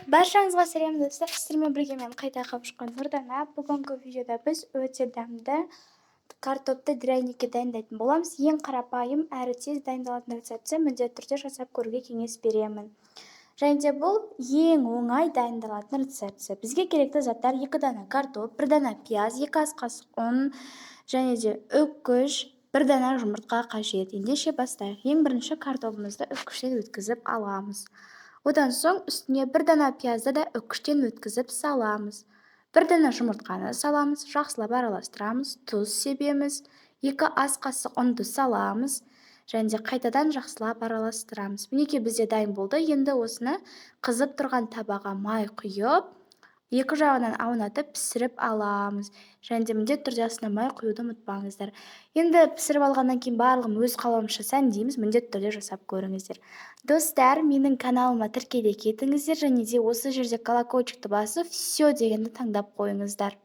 Баршаңызға сәлем достар, сіздермен бірге мен қайта қауышқан Нұрдана. Бүгінгі видеода біз өте дәмді картопты дірәйнекке дайындайтын боламыз. Ең қарапайым әрі тез дайындалатын рецепті міндетті түрде жасап көруге кеңес беремін. Және де бұл ең оңай дайындалатын рецепті. Бізге керекті заттар 2 дана картоп, 1 дана пияз, 2 ас қасық ұн және де үккіш, 1 дана жұмыртқа қажет. Ендеше бастайық. Ең бірінші картопымызды үккіштен өткізіп аламыз. Одан соң үстіне 1 дана пиязды да үккіштен өткізіп саламыз. 1 дана жұмыртқаны саламыз, жақсылап араластырамыз, тұз себеміз, 2 ас қасық ұнды саламыз және де қайтадан жақсылап араластырамыз. Мінекей бізде дайын болды. Енді осыны қызып тұрған табаға май құйып, екі жағынан аунатып пісіріп аламыз. Және де міндетті түрде астына май құюды ұмытпаңыздар. Енді пісіріп алғаннан кейін барлығын өз қалауымызша сәндейміз, міндетті түрде жасап көріңіздер. Достар, менің каналыма тіркеле кетіңіздер және де осы жерде колокольчикті басып, все дегенді таңдап қойыңыздар.